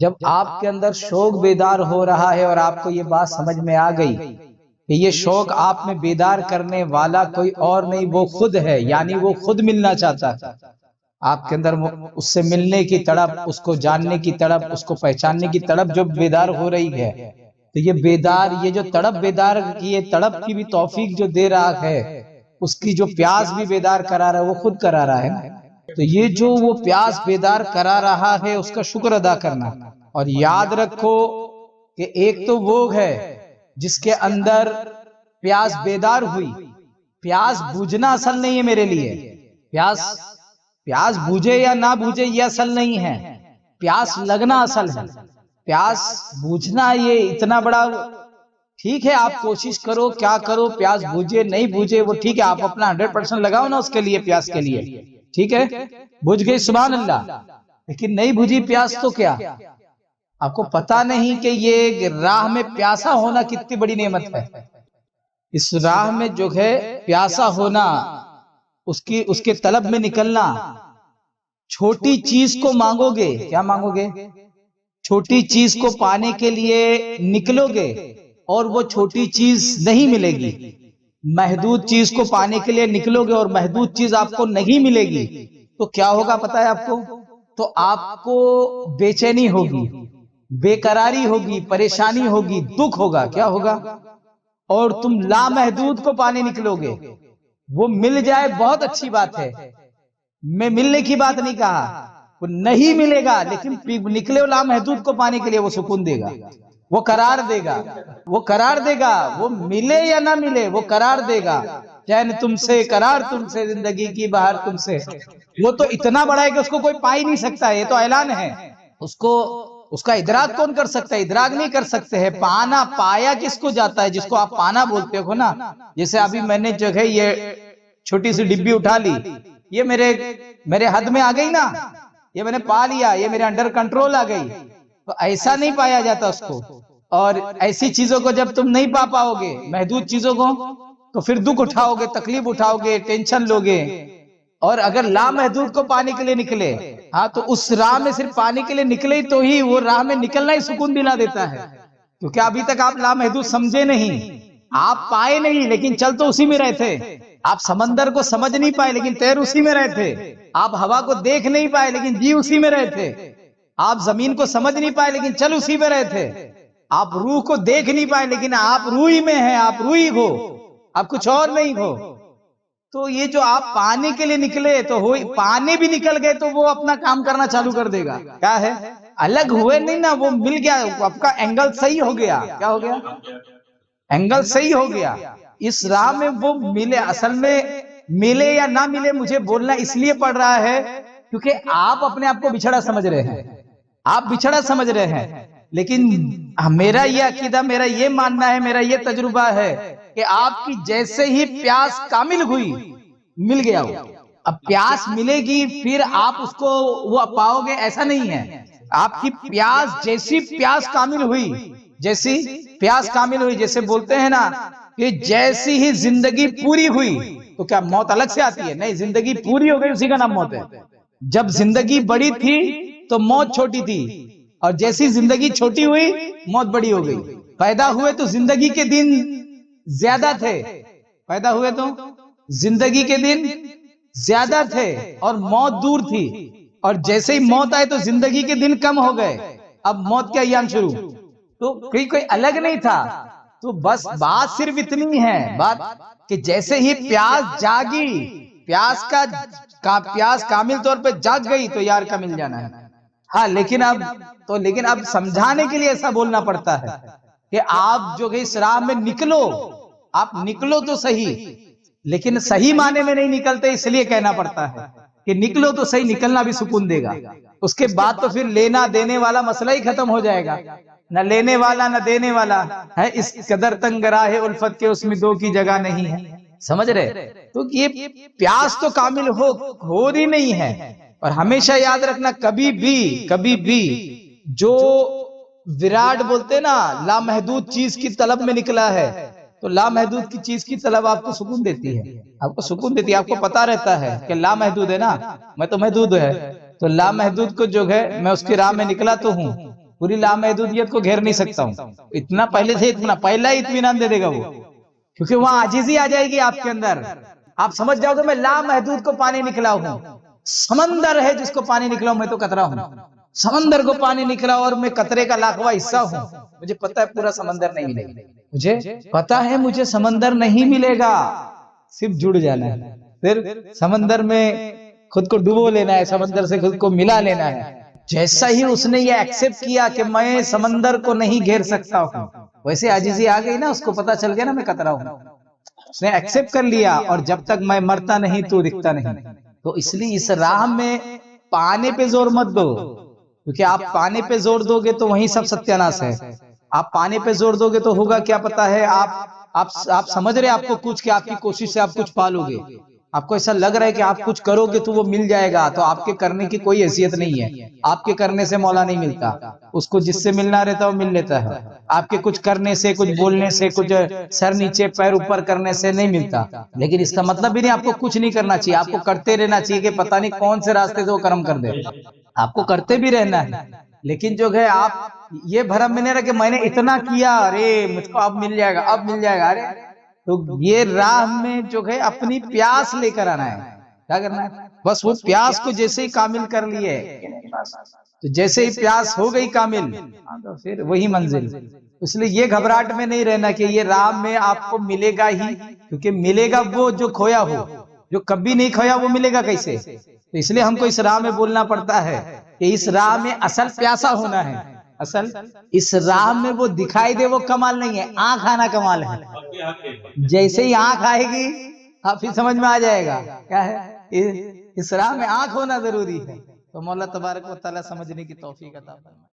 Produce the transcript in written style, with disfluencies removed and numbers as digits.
जब आपके अंदर शौक बेदार हो रहा है और आपको ये बात समझ में आ गई कि ये शौक आप में बेदार करने वाला कोई और नहीं, वो खुद है, यानी वो खुद मिलना चाहता है आपके अंदर, उससे मिलने की तड़प, उसको जानने की तड़प, उसको पहचानने की तड़प जो बेदार हो रही है, तो ये बेदार, ये जो तड़प बेदार की, ये तड़प की भी तौफीक जो दे रहा है, उसकी जो प्यास भी बेदार करा रहा है, वो खुद करा रहा है ना। तो ये जो वो प्यास बेदार करा रहा है, उसका शुक्र अदा करना। और याद रखो कि एक तो वो है जिसके अंदर प्यास बेदार हुई, प्यास बुझना असल नहीं है मेरे लिए। प्यास बुझे या ना बुझे ये असल नहीं है, प्यास लगना असल है। प्यास बुझना ये इतना बड़ा, ठीक है आप कोशिश करो, क्या करो, प्यास बुझे नहीं बुझे वो ठीक है, आप अपना 100% लगाओ ना उसके लिए, प्यास के लिए, ठीक है, बुझ गई सुभान अल्लाह। लेकिन नहीं बुझी प्यास तो क्या, आपको पता नहीं कि ये राह में प्यासा होना कितनी बड़ी नेमत है। इस राह में जो है प्यासा होना, उसकी उसके तलब में निकलना, छोटी चीज को मांगोगे, क्या मांगोगे, छोटी चीज को पाने के लिए निकलोगे और वो छोटी चीज नहीं मिलेगी, महदूद चीज को पाने के लिए निकलोगे और महदूद चीज आपको नहीं मिलेगी, तो क्या होगा पता है आपको, तो आपको बेचैनी होगी, बेकरारी होगी, परेशानी होगी, दुख होगा, क्या होगा। और तुम लामहदूद को पाने निकलोगे, वो मिल जाए बहुत अच्छी बात है, मैं मिलने की बात नहीं कहा, वो नहीं मिलेगा, लेकिन निकले लामहदूद को पाने के लिए वो सुकून देगा, वो करार देगा, वो करार देगा, वो मिले या ना मिले वो करार देगा। चैन तुमसे, करार तुमसे, जिंदगी की बहार तुमसे, वो तो इतना बड़ा है कि उसको कोई पा ही नहीं सकता है, ये तो ऐलान है। उसको, उसका इदराक कौन कर सकता है, इदराक नहीं कर सकते हैं। पाना, पाया किसको जाता है, जिसको आप पाना बोलते हो ना। जैसे अभी मैंने जो है ये छोटी सी डिब्बी उठा ली, ये मेरे हद में आ गई ना, ये मैंने पा लिया, ये मेरे अंडर कंट्रोल आ गई, तो ऐसा नहीं पाया जाता उसको। और ऐसी चीजों को जब तुम नहीं पा पाओगे, महदूद चीजों को, तो फिर दुख उठाओगे, तकलीफ उठाओगे, टेंशन लोगे। और अगर लामहदूद को पाने के लिए निकले, हाँ, तो उस राह में सिर्फ पाने के लिए निकले तो ही वो राह में निकलना ही सुकून दिला देता है। क्योंकि अभी तक आप लामहदूद समझे नहीं, आप पाए नहीं, लेकिन चल तो उसी में रहे थे। आप समंदर को समझ नहीं पाए, लेकिन तैर उसी में रहे थे। आप हवा को देख नहीं पाए, लेकिन जी उसी में रहे थे। आप जमीन को समझ नहीं पाए, लेकिन चल उसी में रहे थे। आप रूह को देख नहीं पाए, लेकिन आप रूह ही में हैं, आप रूह ही हो, आप कुछ और नहीं हो। तो ये जो आप पाने के लिए निकले, तो हो, पाने भी निकल गए तो वो अपना काम करना चालू कर देगा। क्या है, अलग हुए नहीं ना, वो मिल गया, आपका एंगल सही हो गया। क्या हो गया, एंगल सही हो गया। इस राह में वो मिले, असल में मिले या ना मिले मुझे बोलना इसलिए पड़ रहा है क्योंकि आप अपने आप को बिछड़ा समझ रहे हैं, आप बिछड़ा समझ रहे हैं। लेकिन मेरा ये अकीदा, मेरा ये मानना है, मेरा ये तजुर्बा है कि आपकी जैसे ही प्यास कामिल हुई, मिल गया वो। अब प्यास मिलेगी फिर आप उसको वो पाओगे, ऐसा नहीं है। आपकी प्यास, जैसी प्यास कामिल हुई, जैसी प्यास कामिल हुई, जैसे बोलते हैं ना कि जैसी ही जिंदगी पूरी हुई, तो क्या मौत अलग से आती है, नहीं, जिंदगी पूरी हो गई उसी का नाम मौत है। जब जिंदगी बड़ी थी तो मौत छोटी थी, और जैसी जिंदगी छोटी हुई मौत बड़ी हो गई। पैदा हुए तो जिंदगी के दिन ज्यादा थे, पैदा हुए तो जिंदगी के दिन ज्यादा थे और मौत दूर थी, और जैसे ही मौत आए तो जिंदगी के दिन कम हो गए, अब मौत के अय्याम शुरू। तो कोई अलग नहीं था। तो बस बात सिर्फ इतनी है, बात कि जैसे ही प्यास जागी, प्यास प्यास कामिल तौर पे जाग गई तो यार का मिल जाना है। हाँ, लेकिन अब समझाने के लिए ऐसा बोलना पड़ता है कि आप जो इस राह में निकलो, आप निकलो तो सही, लेकिन सही माने में नहीं निकलते, इसलिए कहना पड़ता है कि निकलो तो सही, निकलना भी सुकून देगा। उसके बाद तो फिर लेना देने वाला मसला ही खत्म हो जाएगा, न लेने वाला न देने वाला है। इस कदर तंग राह उल्फत के उसमें दो की जगह नहीं है, समझ रहे। तो ये प्यास तो कामिल हो ही नहीं है। और हमेशा याद रखना, कभी भी जो विराट बोलते ना, लामहदूद चीज की तलब में निकला है, तो लामहदूद की चीज की तलब आपको सुकून देती है, आपको सुकून देती है। आपको पता रहता है कि लामहदूद है ना, मैं तो महदूद है, तो लामहदूद को जो है मैं उसकी राह में निकला तो हूँ, पूरी लामहदूदियत को घेर नहीं सकता हूँ, इतना पहले से इतना पहला ही इत्मीनान दे देगा वो, क्योंकि वहां आजिज़ी आ जाएगी आपके अंदर। आप समझ जाओगे मैं लामहदूद को पानी निकला हूं, समंदर है जिसको पानी निकला हूं, मैं तो कतरा हूं, समंदर को पानी निकला और मैं कतरे का लाखवां हिस्सा हूं। मुझे पता है पूरा समंदर नहीं मिलेगा, मुझे पता है मुझे समंदर नहीं मिलेगा, सिर्फ जुड़ जाना है, फिर समंदर में खुद को डुबो लेना है, समंदर से खुद को मिला लेना है। जैसा ही उसने ये एक्सेप्ट किया कि मैं समंदर को नहीं घेर सकता हूं, वैसे आजिज़ी आ गई ना, उसको पता चल गया ना मैं कतरा हूं, उसने एक्सेप्ट कर लिया। और जब तक मैं मरता नहीं तू दिखता नहीं, तो इसलिए इस राह में पाने पे जोर मत दो, क्योंकि आप पाने पे जोर दोगे तो वहीं सब सत्यानाश है। आप पाने पे जोर दोगे तो होगा क्या पता है, आप समझ रहे आपको कुछ, कि आपकी कोशिश से आप कुछ पालोगे, आपको ऐसा लग रहा है कि आप कुछ करोगे तो वो मिल जाएगा, तो आपके करने की कोई हैसियत नहीं है। आपके करने से मौला नहीं मिलता, उसको जिससे मिलना रहता है वो मिल लेता है। आपके कुछ करने से, कुछ बोलने से, कुछ सर नीचे पैर ऊपर करने से नहीं मिलता। लेकिन इसका मतलब भी नहीं आपको कुछ नहीं करना चाहिए, आपको करते रहना चाहिए, कि पता नहीं कौन से रास्ते से वो कर्म कर दे, आपको करते भी रहना है। लेकिन जो है आप ये भरम में नहीं रहे कि मैंने इतना किया, अरे मुझको अब मिल जाएगा, अब मिल जाएगा। अरे तो ये राह में जो है अपनी प्यास लेकर आना है। क्या करना है, बस वो प्यास को जैसे ही कामिल कर लिए, तो जैसे ही प्यास हो गई कामिल, तो फिर वही मंजिल। इसलिए ये घबराहट में नहीं रहना कि ये राह में आपको मिलेगा ही, क्योंकि मिलेगा वो जो खोया हो, जो कभी नहीं खोया वो मिलेगा कैसे। तो इसलिए हमको इस राह में बोलना पड़ता है कि इस राह में असल प्यासा होना है। असल इस राह में वो दिखाई दे वो कमाल नहीं है, आंख आना कमाल है। जैसे ही आंख आएगी आप फिर समझ में आ जाएगा क्या है, इस राह में आंख होना जरूरी है। तो मौला तबारक व तआला समझने की तौफीक अता फरमाए।